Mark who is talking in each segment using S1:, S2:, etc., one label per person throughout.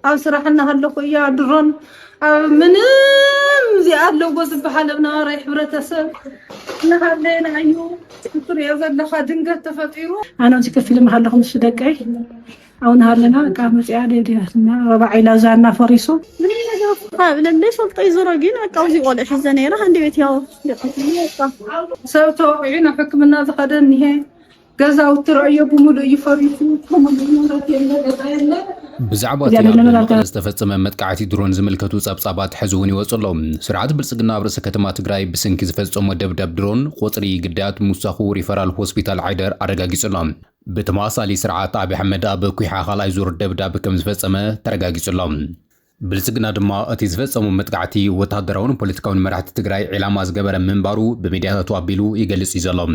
S1: أو سرحنا هاللخو يا درون منم زي أهلو بس بحالنا رايح برتسب نهارنا عيو تري أزل خادنجة تفطيرو أنا أمسك فيلم هاللخو مش دقي أو نهارنا كامل يعني دينا ربع إلى زارنا فريسو
S2: من ليش الطي زرقين كوزي ولا شيء زنيرة عندي بيت ياو
S1: سوتو عينا حكم الناس قدرني هي جزاو ترعيو بملو يفريسو
S3: بزعبات يا استفدت من متقعتي درون زملكتو صبصابات حزوني وصلهم سرعات بلصقنا برس كتما تግራይ بسنكي زفصمو دبدب درون قطري قدات موسخو ريفرال هوسبيتال عيدر አረጋግጽሎም بتماثالي سرعات ابي حمد اب كويحا خلاي زور دبدب كم زفصمه ተረጋግጽሎም ብልጽግና ድማ እቲ ዝፈጸሙ መጥቃዕቲ ወታደራውን ፖለቲካውን መራሕቲ ትግራይ ዕላማ ዝገበረ ምንባሩ በሚድያታቱ አቢሉ ይገልጽ ይዘሎም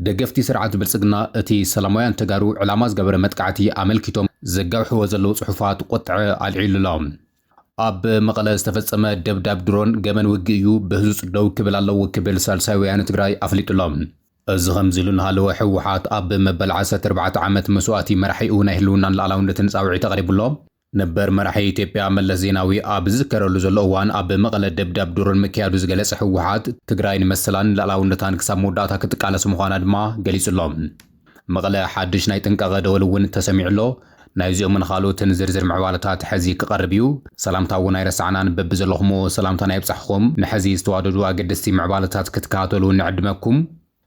S3: ደገፍቲ ስርዓት ብልጽግና እቲ ሰላማውያን ተጋሩ ዕላማ ዝገበረ መጥቃዕቲ አመልኪቶም ዘጋውሕዎ ዘለው ጽሑፋት ቆጥዐ አልዒሉሎም ኣብ መቐለ ዝተፈጸመ ደብዳብ ድሮን ገመን ውግእዩ በህዙጽ ደው ክብል ኣለዎ ክብል ሳልሳይ ወያነ ትግራይ ኣፍሊጡሎም እዚ ከምዚሉ ንሃለወ ሕወሓት ኣብ መበል 14 ዓመት መስዋእቲ መራሒኡ ናይ ህልውናን ሉዓላውነትን ጻውዒት ተቐሪቡሎም ነበር መራሒ ኢትዮጵያ መለስ ዜናዊ ኣብ ዝከረሉ ዘሎ እዋን ኣብ መቐለ ደብዳብ ድሮን ምክያዱ ዝገለጸ ሕወሓት ትግራይ ንመሰላን ሉዓላውነታን ክሳብ መወዳእታ ክትቃለስ ምዃና ድማ ገሊጹሎም መቐለ ሓድሽ ናይ ጥንቃቐ ደወል እውን ተሰሚዑሎ ናይዚኦምን ካልኦትን ዝርዝር ምዕባለታት ሕዚ ክቐርብ እዩ ሰላምታ እውን ኣይረሳዕናን በብዘለኹሞ ሰላምታ ናይ ብጻሕኹም ንሕዚ ዝተዋደዱ ኣገደስቲ ምዕባለታት ክትከታተሉ ንዕድመኩም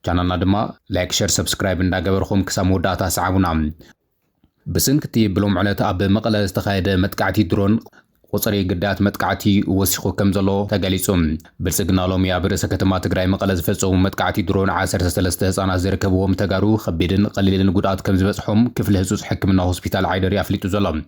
S3: ቻናልና ድማ ላይክ ሼር ሰብስክራይብ እንዳገበርኹም ክሳብ መወዳእታ ሰዓቡና بسنكتي بلوم على أب مقلة استخايد متقعتي درون قصري قدات متقعتي وسخو كمزلو تقاليسوم بلسقنا لهم يا برسة كتما تقراي مقلة زفتصو متقعتي درون عاسر سلسته أنا زركبوهم تقارو خبيدن قليلن قدات كمزبسحهم كيف الهزوز حكمنا هوسبيتال عيدر يافليتو زلم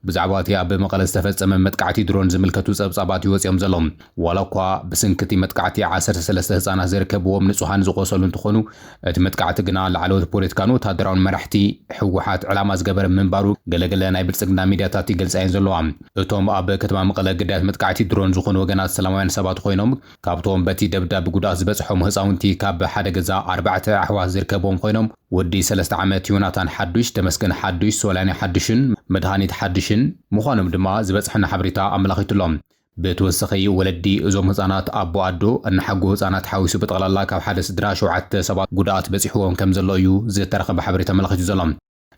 S3: بزعبات يا أب مقلة استفتصم متقعتي درون زملكتو صبصابات يوصيهم زلم ولكوا بسنكتي متقعتي عاسر سلسته أنا زركبوهم نصحان زقوصلون تخونو متقعتي قنا لعلو بوليتيكانو تهدرون مرحتي حوحات علامة زقبر منبارو قلقلا ناي بلصقنا ميدياتاتي قلصاين زلوام اتوم أب كتما مقلة قدات متقعتي درون زخون وقنات سلاموين سبات خوينهم كابتوم باتي دبداب قداس بصحهم هزاونتي كاب حدا قزا 4 أحواز زركبوهم خوينهم ودي 3 عامات يوناتان حدوش تمسكن حدوش سولاني حدوشن مدهانيت حدوشن مخانم دما زبصحنا حبريتا أملاخيتلهم بتوسخي ولدي ازوم هزانات ابو ادو ان حقو هزانات حاوسو بطغلالا كاب حدا سدرا شوعت سبات قدات بصحوهم كم زلو يو زي ترخب حبريتا ملاخيتو زلم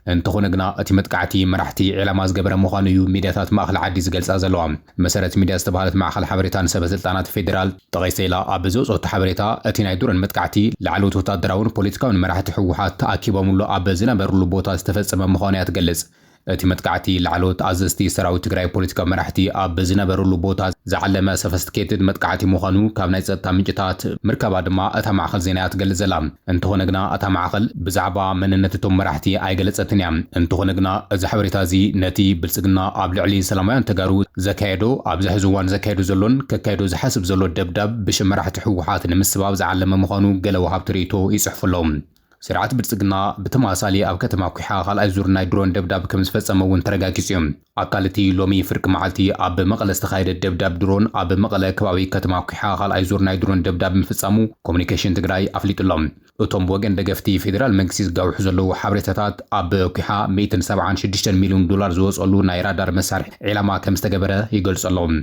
S3: انتخونا قنا اتي متقعتي مرحتي علامات قبر مخانو يو ميدياتات ماخل عادي زقلصا زلوام مسارت ميديا استبالت ماخل حبريتا نسب سلطانات فيدرال تغيسيلا ابزو صوت حبريتا اتي نايدورن متقعتي لعلو وتادراون بوليتيكاون مرحتي حوحات تاكيبامولو ابزنا برلو بوتا استفصم مخانيات تقلص اتي متقعتي لعلوت ازستي سراوي تግራይ ፖለቲካ መራሕቲ ኣብ ዝነበሩሉ ቦታ ዝዓለመ ሰፈስቲኬትድ መትቃዕቲ ምዃኑ ካብ ናይ ጸጥታ ምንጭታት ምርከባ ድማ እታ ማዕኸል ዜናያት ትገልጽ ዘላ እንተኾነ ግና እታ ማዕኸል ብዛዕባ መንነት እቶም መራሕቲ ኣይገለጸትን እያ እንተኾነ ግና እዚ ሓበሬታ እዚ ነቲ ብልጽግና ኣብ ልዕሊ ሰላማውያን ተጋሩ ዘካየዶ ኣብ ዝሕዚ እዋን ዘካየዱ ዘሎን ከካየዶ ዝሓስብ ዘሎ ደብዳብ ብሽም መራሕቲ ሕወሓት ንምስባብ ዝዓለመ ምዃኑ ገለ ወሃብቲ ርእይቶ ይጽሕፍሎም سرعات بلصقنا بتماثالي أو كتما كحا خال أزور ناي درون دبداب كم زفتصم ون ترغاكيسيوم أقالتي لومي فرق معالتي أب مقلة استخايد دبداب درون أب مقلة كباوي كتما كحا خال أزور ناي درون دبداب مفتصمو كومونيكيشن تግራይ أفليتلهم እቶም ወገን ደገፍቲ ፌደራል መንግስቲ ጋውሑ ዘለዎ ሓበሬታታት ኣብ ኩሓ 176 ሚሊዮን ዶላር ዝወጸሉ ናይ ራዳር መሳርሒ ዕላማ ከም ዝተገበረ ይገልጸሎም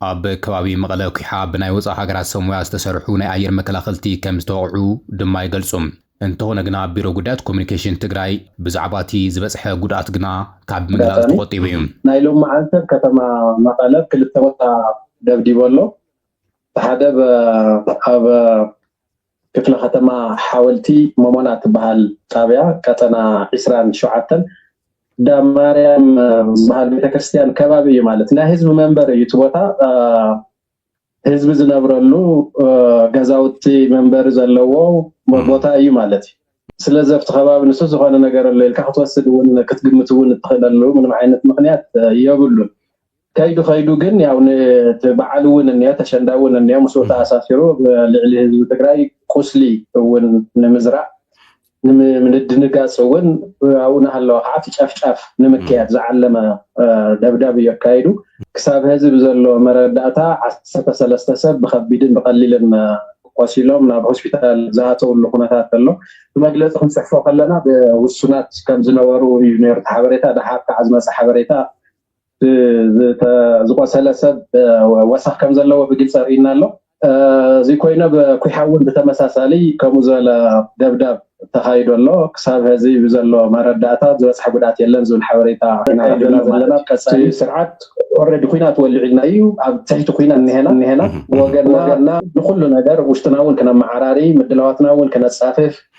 S3: ኣብ ከባቢ መቐለ ኩሓ ብናይ ወፃኢ ሃገራት ሰሙያ ዝተሰርሑ ናይ ኣየር መከላኸልቲ ከም ዝተወቅዑ ድማ ይገልጹም እንተሆነ ግና ቢሮ ጉዳያት ኮሙኒኬሽን ትግራይ ብዛዕባቲ ዝበጽሐ ጉዳት ግና ካብ ምግላጽ ተቆጢቡ እዩ
S4: ናይ ሎም መዓልተ ከተማ መቐለ ክልተ ቦታ ደብዲበሎ ሓደ ኣብ ክፍለ ከተማ ሓወልቲ መሞናት በሃል ጣብያ ቀጠና 27 ዳማርያም በሃል ቤተክርስቲያን ከባቢ እዩ ማለት ናይ ህዝብ መንበር እዩ ቦታ ህዝብ ዝነብረሉ ገዛውቲ መንበር ዘለዎ ቦታ እዩ ማለት እዩ ስለዚ ኣብቲ ከባቢ ንሱ ዝኾነ ነገር ኣሎ ኢልካ ክትወስድ እውን ክትግምት እውን ትኽእለሉ ምንም ዓይነት ምክንያት የብሉን ከይዱ ግን ያው በዓል እውን እንያ ተሸንዳ እውን እንያ መስዋዕት ኣሳሲሩ ልዕሊ ህዝቢ ትግራይ ቁስሊ እውን ንምዝራዕ من الدنقاص ون أو نهلا عاف شاف نمكيات زعلما دبداب يكايدو كساب هذا بزلوا مرداتا عسى سلسلة سب بخبيدين بقليل ما وسيلهم ناب هوسبيتال زاتو اللقونات له بمجلس خمس فوق لنا بالسنات كم زنورو يونير حبريتا ده حتى عزمة حبريتا زقوا سلسة وسخ كم زلوا بجيل صارينا له زي كوينا بكوي حاول بتمساسالي كموزال دبداب تخايد الله كساب هذه بزلوا مرداتا زوج حبرات يلن زول حبريتا لنا كسي سرعات ورد كوينا تولعنا أيو تحت كوينا هنا وقلنا نخلو نقدر واشتناون كنا معراري مدلواتناون كنا سافف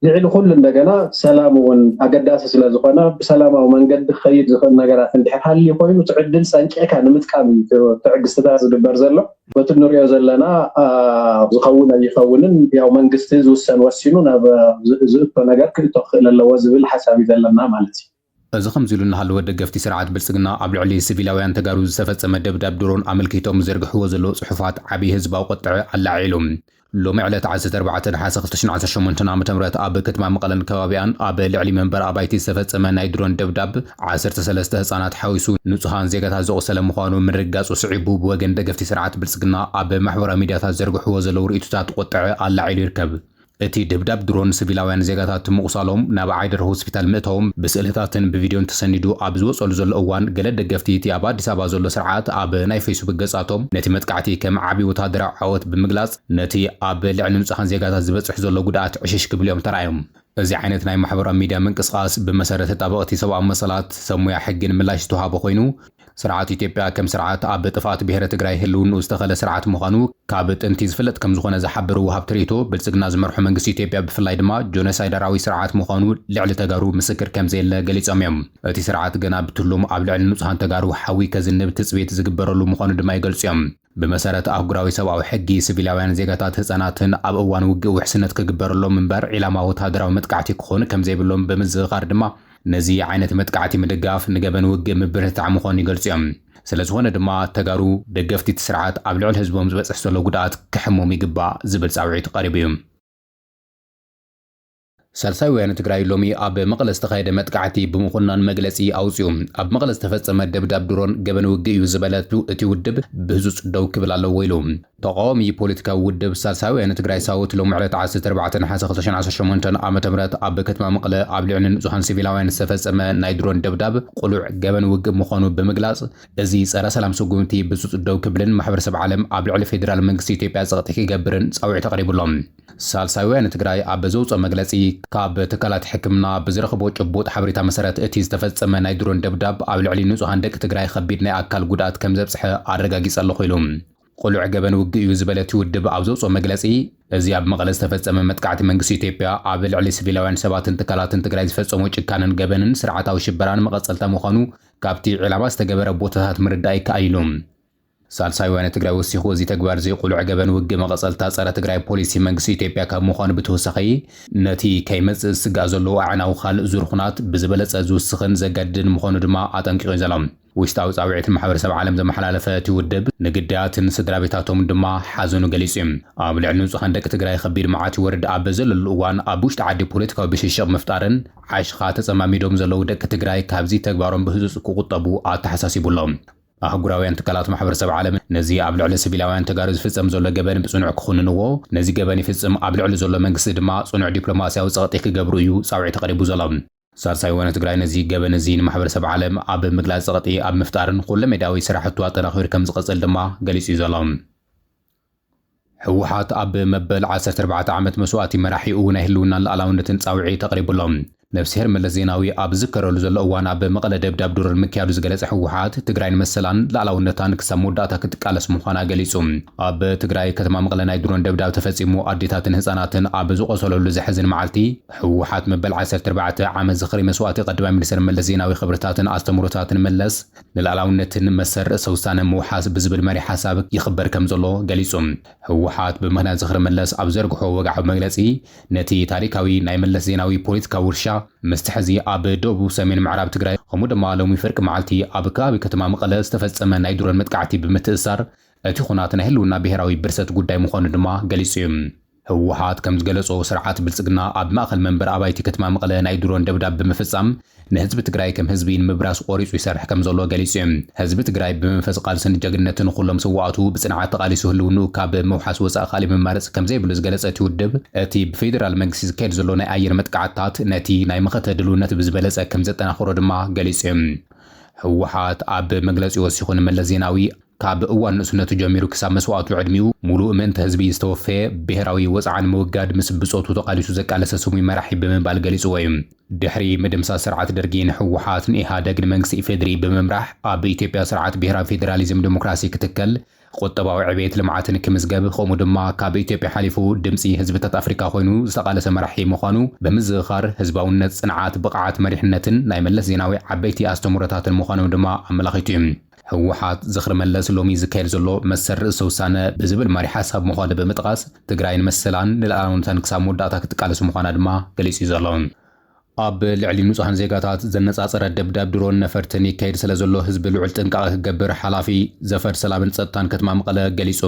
S4: لعلو كل عندنا سلام ون أقداس سلازقنا بسلامة ومن قد خير زخنا نقرأ عند حال يقولون وتعدل سانكي كان متكامل تعجز تداز البرزلة وتنور يزلنا زخونا يخونن يا من قستيز والسن والسنون بزقط نقر كل تخيل اللوازم الحساب يزلنا مالتي
S3: إذا خمزيلون هالو دقفتي سرعات بلسقنا قبل علي سبيلاويان تجارو زفت مدب دبدرون عمل كيتوم زرق وزلو صحفات عبي هزبا وقطع على علوم لو معلت عزت 4 حاسة 2018 عام تمرت أب كتما مقلن كوابيان أب لعلي منبر أبايتي زفت ما يدرون دبدب 13 هصانات حاويسو نصهان زيغتا زو سلام مخانو من رقاص وصعيبو بوغن دقفتي سرعات بلسقنا أب محور ميديات زرق وزلو رئيتو تقطع على علي يركب اتي دبداب درون سبيلاوያን زيغاتات مقصالهم ناب عايدر هوسبيتال مእተዎም بسئلتاتن بفيديون تسندو ኣብ ዝወصሉ ዘሎ እዋን ገለ ደገፍቲ እቲ ኣብ ኣዲስ ኣበባ ዘሎ ስርዓት ኣብ ናይ ፌስቡክ ገጻቶም ነቲ መጥቃዕቲ ከም ዓቢ ወታደራዊ ዓወት ብምግላጽ ነቲ ኣብ ልዕሊ ንጹሃን ዜጋታት ዝበጽሕ ዘሎ ጉድኣት ዕሽሽ ክብልዮም ተራእዮም እዚ ዓይነት ናይ ማሕበራዊ ሚድያ ምንቅስቓስ ብመሰረተ ጣበቕቲ ሰብኣዊ መሰላት ሰሙያ ሕግን ምላሽ ዝተዋሃበ ኮይኑ ስርዓት ኢትዮጵያ ከም ስርዓት ኣብ ጥፋት ብሔረ ትግራይ ህልውንኡ ዝተኸለ ስርዓት ምዃኑ ካብ ጥንቲ ዝፍለጥ ከም ዝኾነ ዝሓብር ውሃብ ትርኢቶ ብልጽግና ዝመርሖ መንግስቲ ኢትዮጵያ ብፍላይ ድማ ጆኖሳይደራዊ ስርዓት ምዃኑ ልዕሊ ተጋሩ ምስክር ከም ዘየለ ገሊጾም እዮም እቲ ስርዓት ገና ብትሎም ኣብ ልዕሊ ንጹሃን ተጋሩ ሓዊ ከዝንብ ትጽቢት ዝግበረሉ ምዃኑ ድማ ይገልጹ እዮም بمسارة أهجراوي سبعة حجي سبيلاويان زيجاتات هزاناتن أب أوان وجو وحسنت كجبرلهم من بر علامة وتهدروا متقعتي خون كم زي بلهم بمزغار دما نزي عينة متقعتي مدقاف نجبن وجه مبرت عمخون يجلسهم سلزونا دما تجارو دقفتي تسرعات قبل الحزبهم بس حصلوا جدات كحمومي جبا زبل ساوعي قريبهم سلساويان تግራይ ሎሚ ኣብ መቐለ ዝተኻየደ መጥቃዕቲ ብምኹናን መግለጺ ኣውጽኦም ኣብ መቐለ ዝተፈጸመ ደብዳብ ድሮን ገበን ውግእ እዩ ዝበለቱ እቲ ውድብ ብህዙጽ ደው ክብል ኣለዎ ኢሎም ተቃዋሚ ፖለቲካዊ ውድብ ሳልሳውያን ትግራይ ሳውት ሎሚ ዕለት 14 ሓሰ 2018 ዓመተ ምህረት ኣብ ከተማ መቐለ ኣብ ልዕሊ ንጹሃን ሲቪላውያን ዝተፈጸመ ናይ ድሮን ደብዳብ ቁሉዕ ገበን ውግእ ምዃኑ ብምግላጽ እዚ ጸረ ሰላም ስጉምቲ ብህዙጽ ደው ክብልን ማሕበረሰብ ዓለም ኣብ ልዕሊ ፌደራል መንግስቲ ኢትዮጵያ ጸቕጢ ክገብርን ጻውዒት ተቐሪቡሎም ሳልሳውያን ትግራይ ኣብ ዘውጽኦ መግለጺ ካብ ትካላት ሕክምና ብዝረኽቦ ጭቡጥ ሓበሬታ መሰረት እቲ ዝተፈጸመ ናይ ድሮን ደብዳብ ኣብ ልዕሊ ንጹሃን ደቂ ትግራይ ከቢድ ናይ ኣካል ጉድኣት ከም ዘብጽሐ ኣረጋጊጹ ኣሎ ኢሎም ቁሉዕ ገበን ውግእ እዩ ዝበለት ውድብ ኣብ ዘውጽኦ መግለጺ እዚ ኣብ መቐለ ዝተፈጸመ መጥቃዕቲ መንግስቲ ኢትዮጵያ ኣብ ልዕሊ ሲቪላውያን ሰባትን ትካላትን ትግራይ ዝፈጸሙ ጭካንን ገበንን ስርዓታዊ ሽበራን መቐጸልታ ምዃኑ ካብቲ ዕላማ ዝተገበረ ቦታታት ምርዳእ ይከኣይሎም ሳልሳውያን ትግራይ ወሲኹ እዚ ተግባር እዚ ቁሉዕ ገበን ውግእ መቐጸልታ ጸረ ትግራይ ፖሊሲ መንግስቲ ኢትዮጵያ ካብ ምዃኑ ብተወሳኺ ነቲ ከይመጽእ ዝስጋእ ዘሎ ኣዕናዊ ካልእ ዙር ኩናት ብዝበለጸ ዝውስኽን ዘገድድን ምዃኑ ድማ ኣጠንቂቑ ዘሎም ውሽጣዊ ጻውዒት ማሕበረሰብ ዓለም ዘመሓላለፈ እቲ ውድብ ንግዳያትን ስድራ ቤታቶም ድማ ሓዘኑ ገሊጹ እዩ ኣብ ልዕሊ ንጹሃን ደቂ ትግራይ ከቢድ መዓት ይወርድ ኣብ ዘለሉ እዋን ኣብ ውሽጢ ዓዲ ፖለቲካዊ ብሽሽቕ ምፍጣርን ዓሽኻ ተጸማሚዶም ዘለዉ ደቂ ትግራይ ካብዚ ተግባሮም ብህዙጽ ክቁጠቡ ኣተሓሳሲቡሎም أهجراويان تكالات محبرسب عالم نزي قبل على سبيلاويان تجارز في الزم زولا جبان بصنع كخوننوه نزي جباني في الزم قبل على زولا منقصد ما صنع دبلوماسيا وصاغتيك جبرويو صاوعي تقريبو ظلام صار سايوان تجراي نزي جبان نزين محبرسب عالم أب مجلس صاغتي أب مفتارن كل مداوي سرحتوا تناخير كم زقصل دما جالسي ظلام حوحات أب مبل 14 عامت مسواتي مراحيقو نهلونا الألاونة تصاوعي تقريبو لهم نفسهر ملس زيناوي ኣብ ዝከረሉ ዘሎ እዋን ኣብ መቐለ ደብዳብ ድሮን ምክያዱ ዝገለጸ ሕወሓት ትግራይን መሰላን ላዕላውነታን ክሳብ መወዳእታ ክትቃለስ ምዃና ገሊጹ ኣብ ትግራይ ከተማ መቐለ ናይ ድሮን ደብዳብ ተፈጺሙ ኣዴታትን ህፃናትን ኣብ ዝቆሰለሉ ዝሕዝን መዓልቲ ሕወሓት መበል 14 ዓመት ዝኽሪ መስዋእቲ ቀዳማይ ሚኒስትር መለስ ዜናዊ ክብርታትን ኣስተምህሮታትን መለስ ንላዕላውነትን መሰር ርእሰ ውሳነ ምውሓስ ብዝብል መሪ ሓሳብ ይኽበር ከም ዘሎ ገሊጹ ሕወሓት ብምኽንያት ዝኽሪ መለስ ኣብ ዘርግሖ ወግዓዊ መግለጺ ነቲ ታሪካዊ ናይ መለስ ዜናዊ ፖለቲካዊ ውርሻ مستحزي أب دوبو سمين معراب تجري خمود مالومي فرق معلتي أب كابي كتما مقلة استفزت من نايدور المتقعتي بمتأثر تخونات نهلونا بهراوي برست قداي مخون دما جالسيم ህወሓት ከም ዝገለጾ ስርዓት ብልጽግና ኣብ ማእኸል መንበር ኣባይቲ ከተማ መቐለ ናይ ድሮን ደብዳብ ብምፍጻም ንህዝቢ ትግራይ ከም ህዝቢ ንምብራስ ቆሪጹ ይሰርሕ ከም ዘሎ ገሊጹ እዩ። ህዝቢ ትግራይ ብመንፈስ ቃልስን ጅግንነትን ኩሎም ሰዋዕቱ ብጽንዓት ተቃሊሱ ህልውኑ ካብ መውሓስ ወጻኢ ካሊእ መማረጽ ከም ዘይብሉ ዝገለጸ እቲ ውድብ እቲ ብፌደራል መንግስቲ ዝካየድ ዘሎ ናይ ኣየር መጥቃዕትታት ነቲ ናይ መኸተ ድልውነት ብዝበለጸ ከም ዘጠናኽሮ ድማ ገሊጹ እዩ። ህወሓት ኣብ መግለጺ ወሲኹ ንመለስ ዜናዊ ካብ እዋን ንእስነቱ ጀሚሩ ክሳብ መስዋዕቱ ዕድሚኡ ሙሉእ ምእንተ ህዝቢ ዝተወፈየ ብሔራዊ ወፃዓን ምውጋድ ምስ ብጾቱ ተቃሊሱ ዘቃለሰ ስሙይ መራሒ ብምባል ገሊጹዎ እዩ። ድሕሪ ምድምሳስ ስርዓት ደርጊ ንሕወሓት ንኢሃደግ ንመንግስቲ ኢፌድሪ ብምምራሕ ኣብ ኢትዮጵያ ስርዓት ብሔራዊ ፌደራሊዝም ዲሞክራሲ ክትከል ቁጠባዊ ዕብየት ልምዓትን ክምዝገብ ከምኡ ድማ ካብ ኢትዮጵያ ሓሊፉ ድምፂ ህዝብታት ኣፍሪካ ኮይኑ ዝተቃለሰ መራሒ ምዃኑ ብምዝኻር ህዝባውነት ጽንዓት ብቕዓት መሪሕነትን ናይ መለስ ዜናዊ ዓበይቲ ኣስተምህሮታትን ምዃኖም ድማ ኣመላኺቱ እዩ። ህወሓት ዝኽሪ መለስ ሎሚ ዝካየድ ዘሎ መሰል ርእሰ ውሳነ ብዝብል መሪ ሓሳብ ምዃኑ ብምጥቃስ ትግራይ ንመሰላን ንልኣላውነትን ክሳብ መወዳእታ ክትቃለስ ምዃና ድማ ገሊጹ ዘሎ ኣብ ልዕሊ ንጹሃን ዜጋታት ዘነጻጸረ ደብዳብ ድሮን ነፈርትን ይካየድ ስለ ዘሎ ህዝቢ ልዑል ጥንቃቐ ክገብር ሓላፊ ዘፈር ሰላምን ጸጥታን ከተማ መቐለ ገሊጹ።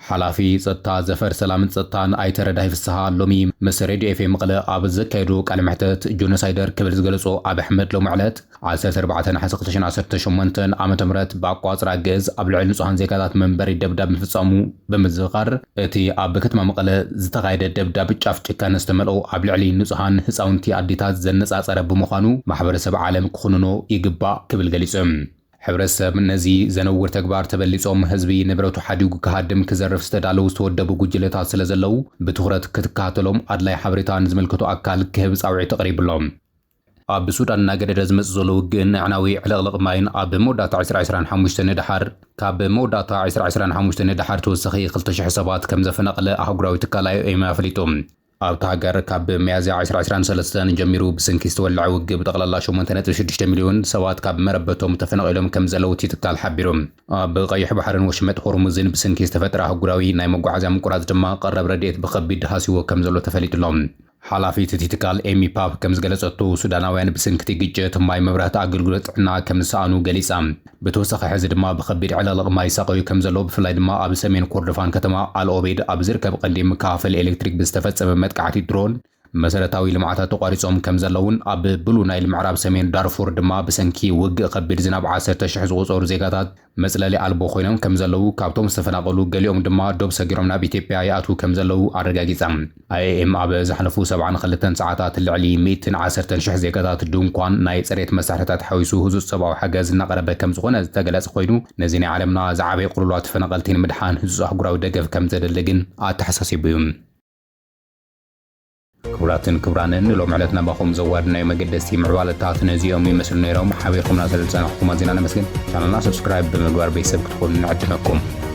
S3: ሓላፊ ጸጥታ ዘፈር ሰላምን ጸጥታን ኣይተረዳይ ፍስሓ ሎሚ ምስ ሬድዮ ኤፍኤም መቐለ ኣብ ዘካየዱ ቃለ መሕተት ጆኖሳይደር ክብል ዝገለጾ ኣብ ኣሕመድ ሎሚ ዕለት 14 ናሕሲ 2018 ዓመተ ምህረት ብኣቋጽራ ግእዝ ኣብ ልዕሊ ንጹሃን ዜጋታት መንበሪ ደብዳብ ምፍጻሙ ብምዝኻር እቲ ኣብ ከተማ መቐለ ዝተኻየደ ደብዳብ ጫፍ ጭካነ ዝተመልኦ ኣብ ልዕሊ ንጹሃን ህፃውንቲ ኣዲታት ዘነጻጸረ ብምዃኑ ማሕበረሰብ ዓለም ክኹንኖ ይግባእ ክብል ገሊጹ። ሕብረተሰብ ነዚ ዘነውር ተግባር ተበሊጾም ህዝቢ ንብረቱ ሓዲጉ ክሃድም ክዘርፍ ዝተዳለዉ ዝተወደቡ ጉጅለታት ስለ ዘለዉ ብትኹረት ክትከታተሎም ኣድላይ ሓበሬታ ንዝምልከቱ ኣካል ክህብ ጻውዒት ተቐሪብሎም። ኣብ ሱዳን እናገደደ ዝመጽእ ዘሎ ውግእን ዕናዊ ዕለቕልቕ ማይን ኣብ መወዳእታ 2025 ንድሓር ካብ መወዳእታ 2025 ንድሓር ተወሳኺ 2,000 ሰባት ከም ዘፈናቐለ ኣህጉራዊ ትካል IOM ኣፍሊጡ። ኣብታ ሃገር ካብ ሚያዝያ 2023 ጀሚሩ ብስንኪ ዝተወልዐ ውግእ ብጠቕላላ 8.6 ሚልዮን ሰባት ካብ መረበቶም ተፈናቒሎም ከም ዘለዉ እቲ ትካል ሓቢሩ። ኣብ ቀይሕ ባሕርን ወሽመጥ ሆርሙዝን ብስንኪ ዝተፈጠረ ኣህጉራዊ ናይ መጓዓዝያ ምቁራጽ ድማ ቀረብ ረድኤት ብከቢድ ሃሲዎ ከም ዘሎ ተፈሊጡሎም። ሓላፊት እቲ ትካል ኤሚ ፓፕ ከም ዝገለጸቱ ሱዳናውያን ብስንክቲ ግጭት ማይ መብራህቲ ኣገልግሎት ጥዕና ከም ዝሰኣኑ ገሊጻ። ብተወሳኺ ሕዚ ድማ ብከቢድ ዕለቕልቕ ማይ ይሳቀዩ ከም ዘሎ ብፍላይ ድማ ኣብ ሰሜን ኮርዶፋን ከተማ ኣልኦቤድ ኣብ ዝርከብ ቀንዲ መከፋፈሊ ኤሌክትሪክ ብዝተፈጸመ መጥቃዕቲ ድሮን መሰረታዊ ልምዓታት ተቋሪጾም ከም ዘለውን ኣብ ብሉ ናይል ምዕራብ ሰሜን ዳርፉር ድማ ብሰንኪ ውግእ ከቢድ ዝናብ 10,000 ዝቑጸሩ ዜጋታት መጽለሊ ኣልቦ ኮይኖም ከም ዘለዉ ካብቶም ዝተፈናቐሉ ገሊኦም ድማ ዶብ ሰጊሮም ናብ ኢትዮጵያ ይኣትዉ ከም ዘለዉ ኣረጋጊጻ። IOM ኣብ ዝሓለፉ 72 ሰዓታት ልዕሊ 110,000 ዜጋታት ድንኳን ናይ ጽሬት መሳርሕታት ሓዊሱ ህዙፅ ሰብኣዊ ሓገዝ እናቐረበ ከም ዝኾነ ዝተገለጸ ኮይኑ ነዚ ናይ ዓለምና ዝዓበየ ቁልሏት ተፈናቐልቲ ንምድሓን ህዙፅ ኣህጉራዊ ደገፍ ከም ዘደሊ ግን ኣተሓሳሲቡ እዩ። ክቡራትን ክቡራንን ሎም ዕለትና ባኹም ዘዋድናዮ መገደስቲ ምዕባለታት ነዚኦም ይመስሉ ነይሮም። ሓቢርኩምና ስለ ዝጸናሕኩም ኣዝና ነመስግን። ቻናልና ሰብስክራይብ ብምግባር ቤተሰብ ክትኮኑ ንዕድመኩም።